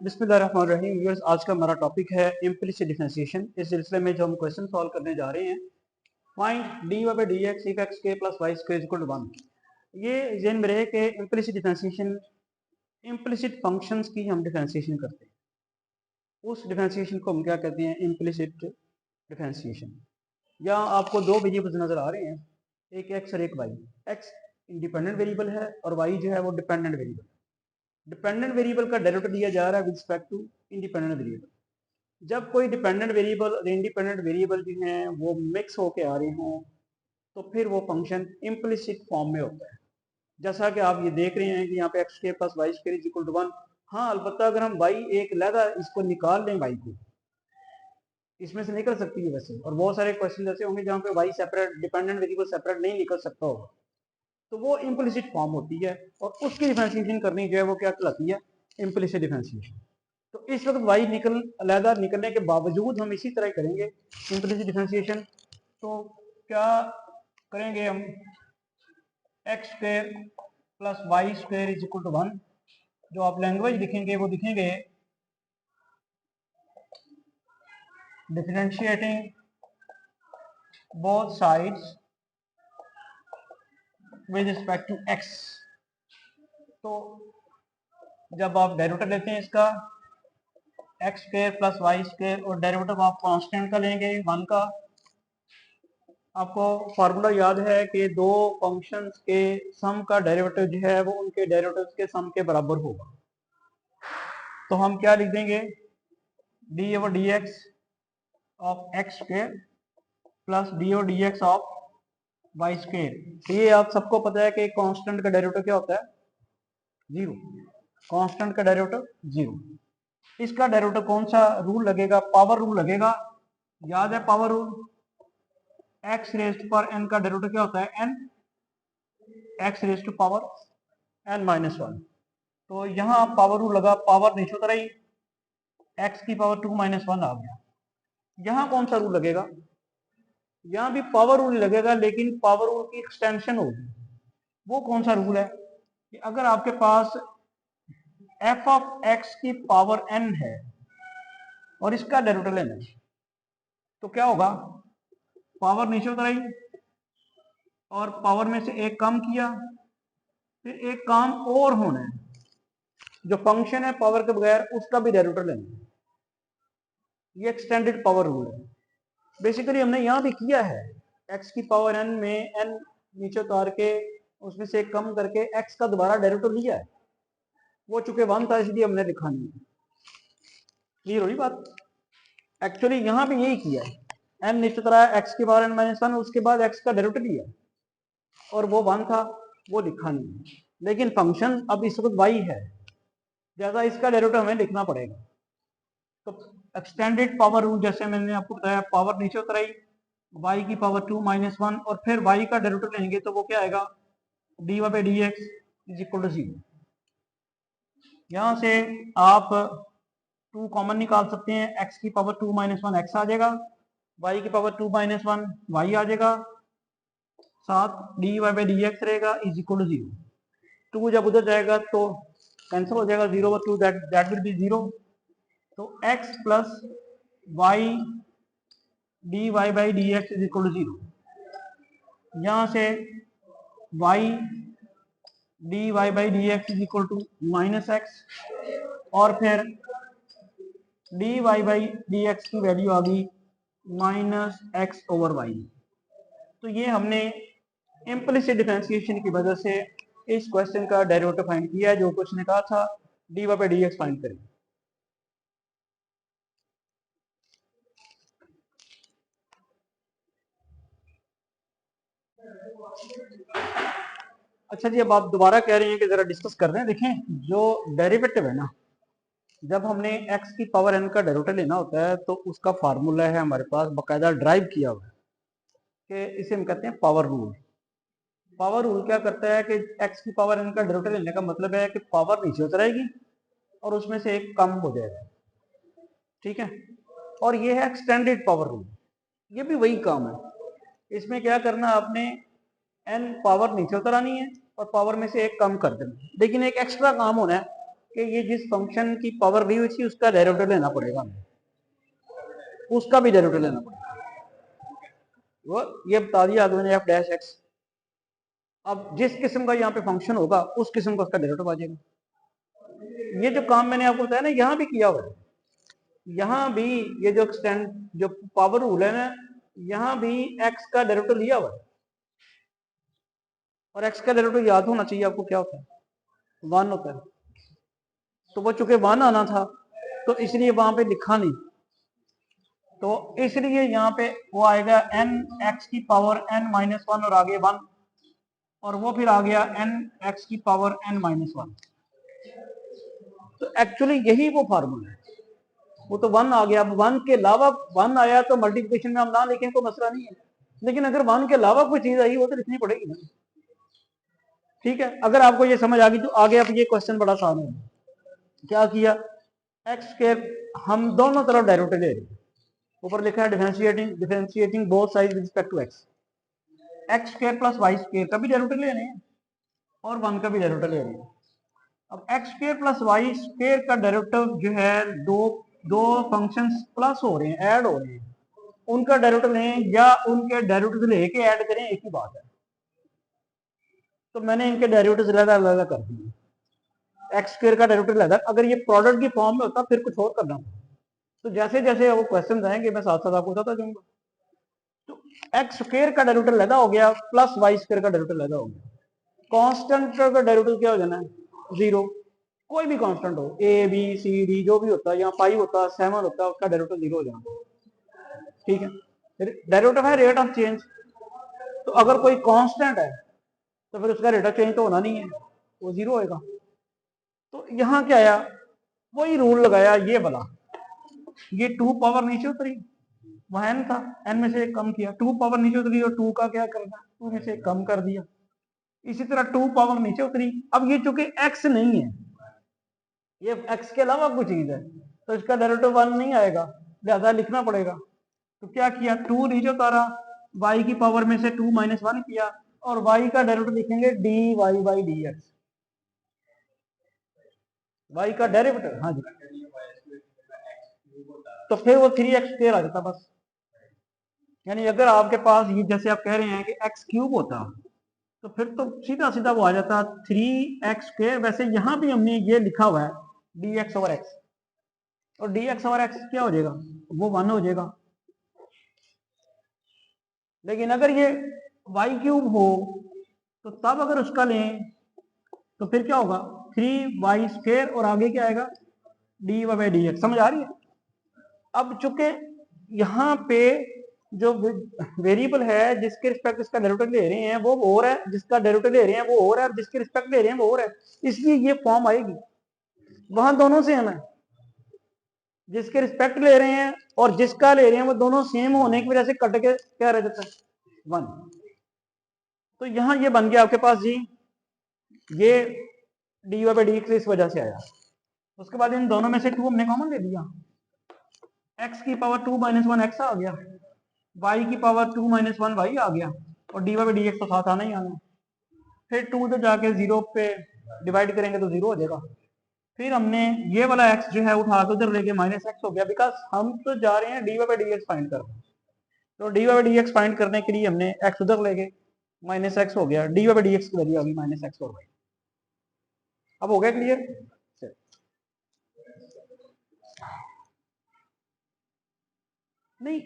बिस्मिल्लाहिर्रहमानिर्रहीम व्यूअर्स, आज का हमारा टॉपिक है इम्प्लिसिट डिफरेंशिएशन। इस सिलसिले में जो हम क्वेश्चन सॉल्व करने जा रहे हैं, find D Y by D X if X के plus Y square equal to 1। ये ज़हन में रहे कि इम्प्लिसिट डिफरेंशिएशन, इम्प्लिसिट फंक्शंस की हम डिफरेंशिएशन करते हैं, उस डिफरेंशिएशन को हम क्या कहते हैं, इम्प्लिसिट डिफरेंशिएशन। यहाँ आपको दो वेरिएबल्स नजर आ रहे हैं, एक एक्स और एक वाई। एक्स इंडिपेंडेंट वेरिएबल है और वाई जो है वो डिपेंडेंट वेरिएबल। डिपेंडेंट वेरिएबल का डेरिवेटिव दिया जा रहा है with respect to independent variable. जब कोई डिपेंडेंट वेरिएबल और इंडिपेंडेंट वेरिएबल जो हैं वो मिक्स होके आ रहे हों तो फिर वो फंक्शन इम्प्लिसिट फॉर्म में होता है। जैसा कि आप ये देख रहे हैं कि यहाँ पे एक्स के plus Y square is equal to 1। हाँ, अलबत्ता अगर हम वाई एक लहदा इसको निकाल लें, वाई को इसमें से निकल सकती है वैसे, और बहुत सारे क्वेश्चन ऐसे होंगे जहाँ पे Y separate, dependent variable separate नहीं निकल सकता होगा, तो वो इम्प्लिसिट फॉर्म होती है और उसकी डिफरेंशिएशन करनी जो है वो क्या कहलाती है, इम्प्लिसिट डिफरेंशिएशन। तो इस वक्त वाई अलहदा निकलने के बावजूद हम इसी तरह करेंगे इम्प्लिसिट डिफरेंशिएशन। तो क्या करेंगे हम, X square plus Y square is equal to 1। जो आप लैंग्वेज लिखेंगे वो लिखेंगे differentiating both sides with respect to X. तो जब आप डेरिवेटिव लेते हैं इसका, X square plus Y square, और डेरिवेटिव आप कांस्टेंट का लेंगे 1 का। आपको फार्मूला याद है कि दो फंक्शंस के सम का डेरिवेटिव जो है वो उनके डेरिवेटिव्स के सम के बराबर होगा। तो हम क्या लिख देंगे, D over D X of X square plus D over D X of Y square. ये आप सबको पता है कि कांस्टेंट का डेरिवेटिव क्या होता है, जीरो। कांस्टेंट का डेरिवेटिव जीरो। इसका डेरिवेटिव कौन सा रूल लगेगा, पावर रूल लगेगा। याद है पावर रूल, एक्स रेस्ट पर एन का डेरिवेटिव क्या होता है, N, X raised to power N minus 1। तो यहाँ पावर रूल लगा, पावर नीचे उतर आई, एक्स की पावर 2 माइनस 1 आ गया। यहाँ कौन सा रूल लगेगा, यहाँ भी पावर रूल लगेगा, लेकिन पावर रूल की एक्सटेंशन होगी। वो कौन सा रूल है कि अगर आपके पास एफ ऑफ एक्स की पावर एन है और इसका डेरिवेटिव लेना है, तो क्या होगा, पावर नीचे उतर आई और पावर में से एक कम किया, फिर एक काम और होना है, जो फंक्शन है पावर के बगैर उसका भी डेरिवेटिव लेना है। ये एक्सटेंडेड पावर रूल है। बेसिकली हमने यहाँ भी किया है, एक्स की पावर एन में एन नीचे उतार के उसमें से एक कम करके एक्स का दोबारा डेरिवेटिव लिया है। वो चूंकि 1 था इसलिए हमने लिखा नहीं। क्लियर हुई बात। एक्चुअली यहाँ भी यही किया है, एन नीचे उतरा एक्स की पावर एन माइनस 1, उसके बाद एक्स का डेरिवेटिव लिया और वो 1 था, वो लिखा नहीं। लेकिन फंक्शन अब इस वक्त y है, ज्यादा इसका डेरिवेटिव हमें लिखना पड़ेगा। तो एक्सटेंडेड पावर रूल, जैसे मैंने आपको बताया, पावर नीचे उतराई, y की पावर 2 माइनस 1, और फिर y का डेरिवेटिव लेंगे तो वो क्या आएगा, D Y by D X is equal to 0। यहाँ से आप 2 कॉमन निकाल सकते हैं, x की पावर 2 माइनस 1 एक्स आ जाएगा, y की पावर 2 माइनस 1 y आ जाएगा, साथ D Y by D X रहेगा इज इक्वल टू 0। 2 जब उधर जाएगा तो कैंसिल हो जाएगा, 0 ओवर 2 दैट विल बी 0। तो x प्लस Y D Y by D X is equal to 0। यहाँ से y D Y by D X is equal to minus X, और फिर D Y by D X की value आ गई minus x over Y. तो ये हमने इम्प्लिसिट डिफरेंशिएशन की वजह से इस क्वेश्चन का डेरिवेटिव फाइंड किया है, जो कुछ ने कहा था D Y by D X find करें। अच्छा जी, अब आप दोबारा कह रहे हैं कि जरा डिस्कस कर रहे हैं। देखें, जो डेरिवेटिव है ना, जब हमने x की पावर n का डेरिवेटिव लेना होता है तो उसका फार्मूला है हमारे पास, बाकायदा ड्राइव किया हुआ है, कि इसे हम कहते हैं पावर रूल। पावर रूल क्या करता है कि x की पावर n का डेरिवेटिव लेने का मतलब है कि पावर नीचे उतर आएगी और उसमें से एक कम हो जाएगा। ठीक है, और ये है एक्सटेंडेड पावर रूल। ये भी वही काम है, इसमें क्या करना, आपने n पावर नीचे उतर आनी है और पावर में से एक कम कर देना, लेकिन एक एक्स्ट्रा काम होना है कि ये जिस फंक्शन की पावर दी हुई थी उसका डेरिवेटिव लेना पड़ेगा हमें, उसका भी डेरिवेटिव लेना पड़ेगा। वो ये बता दिया आगे मैंने एफ डैश एक्स। अब जिस किस्म का यहाँ पे फंक्शन होगा उस किस्म का उसका डेरिवेटिव आ जाएगा। ये जो काम मैंने आपको बताया ना यहाँ भी किया हुआ है, यहाँ भी ये जो एक्सटेंड जो पावर रूल है ना, यहाँ भी एक्स का डेरिवेटिव लिया हुआ है, और एक्स का डेरिवेटिव याद होना चाहिए आपको, क्या होता है, 1 होता है। तो वो चूंकि 1 आना था तो इसलिए वहां पे लिखा नहीं, तो इसलिए यहाँ पे वो आएगा एन एक्स की पावर n माइनस 1 और आगे 1, और वो फिर आ गया एन एक्स की पावर n माइनस 1। तो एक्चुअली यही वो फार्मूला है, वो तो 1 आ गया। अब 1 के अलावा 1 आया तो मल्टीप्लिकेशन में हम ना लिखें कोई मसला नहीं है, लेकिन अगर 1 के अलावा कोई चीज आई वो तो लिखनी पड़ेगी ना। ठीक है, अगर आपको ये समझ आ गई तो आगे अब ये क्वेश्चन बड़ा आसान है। क्या किया, एक्स स्क्वायर हम दोनों तरफ डेरिवेटिव ले रहे हैं, ऊपर लिखा है differentiating both side with respect to X. X square plus Y square का भी डेरिवेटिव ले रहे हैं और 1 का भी डेरिवेटिव ले रहे हैं। अब X square plus Y square का डेरिवेटिव जो है, दो दो फंक्शंस प्लस हो रहे हैं, ऐड हो रहे हैं, उनका डेरिवेटिव लें या उनके डेरिवेटिव लेके ऐड करें, एक ही बात है। तो मैंने इनके डेरिवेटिव अलग कर दिए। एक्स स्क्वायर का डेरिवेटिव अलग, अगर ये प्रोडक्ट की फॉर्म में होता फिर कुछ और करना होता। तो जैसे जैसे वो क्वेश्चन आएंगे मैं साथ साथ आपको बताता जाऊंगा। तो एक्स स्क्वायर का डेरिवेटिव अलग हो गया प्लस वाई स्क्वायर का डेरिवेटिव अलग हो गया। कांस्टेंट का डेरिवेटिव क्या हो जाना है, 0। कोई भी कांस्टेंट हो, ए बी सी डी जो भी होता है, यहाँ 5 होता है 7 होता है, उसका डेरिवेटिव 0 हो जाना। ठीक है, डेरिवेटिव है रेट ऑफ चेंज। तो अगर कोई कांस्टेंट है तो फिर उसका रेट ऑफ चेंज तो होना नहीं है, वो 0 होएगा। तो यहाँ क्या आया, वही रूल लगाया ये वाला, ये 2 पावर नीचे उतरी, वहां n था, n में से एक कम किया, 2 पावर नीचे उतरी और 2 का क्या करना, 2 में से एक कम कर दिया। इसी तरह 2 पावर नीचे उतरी। अब ये चूंकि x नहीं है, ये x के अलावा कोई चीज है, तो इसका डेरिवेटिव 1 नहीं आएगा, लिहाजा लिखना पड़ेगा। तो क्या किया, 2 नीचे उतारा, y की पावर में से 2 माइनस 1 किया, और y का डेरिवेटिव लिखेंगे dy बाई dx, y का डेरिवेटिव। हाँ जी, तो फिर वो 3x स्क्वायर आ जाता बस। यानी अगर आपके पास ये जैसे आप कह रहे हैं कि x क्यूब होता, तो फिर तो सीधा सीधा वो आ जाता 3x स्क्वायर। वैसे यहां भी हमने ये लिखा हुआ है dx ओवर x, और dx ओवर x क्या हो जाएगा, वो 1 हो जाएगा। लेकिन अगर ये y क्यूब हो तो तब अगर उसका लें तो फिर क्या होगा, 3y स्क्वायर और आगे क्या आएगा, dy बाई dx। समझ आ रही है। अब चूंकि यहाँ पे जो वेरिएबल है जिसके रिस्पेक्ट इसका डेरिवेटिव ले रहे हैं वो और है, जिसका डेरिवेटिव ले रहे हैं वो और है, जिसके रिस्पेक्ट ले रहे हैं वो और है, इसलिए ये फॉर्म आएगी। वहां दोनों सेम है, जिसके रिस्पेक्ट ले रहे हैं और जिसका ले रहे हैं वो दोनों सेम होने की वजह से कट के क्या रह जाता है, 1। तो यहां ये बन गया आपके पास जी, ये डी बाई डी एक्स इस वजह से आया। उसके बाद इन दोनों में से 2 हमने कॉमन ले लिया, x की पावर 2 माइनस 1 एक्स आ गया, y की पावर 2 माइनस 1 वाई आ गया, और डी बाई डी एक्स तो साथ आना ही आना। फिर 2 तो जाके 0 पे डिवाइड करेंगे तो 0 हो जाएगा। फिर हमने ये वाला x जो है उठा के उधर लेके माइनस एक्स हो गया, बिकॉज हम तो जा रहे हैं D by D X find करने। तो D by D X find करने के लिए हमने x उधर ले गए, माइनस एक्स हो गया, डी बाई डी एक्स की वैल्यू आ गई माइनस एक्स और वाई। अब हो गया क्लियर। नहीं,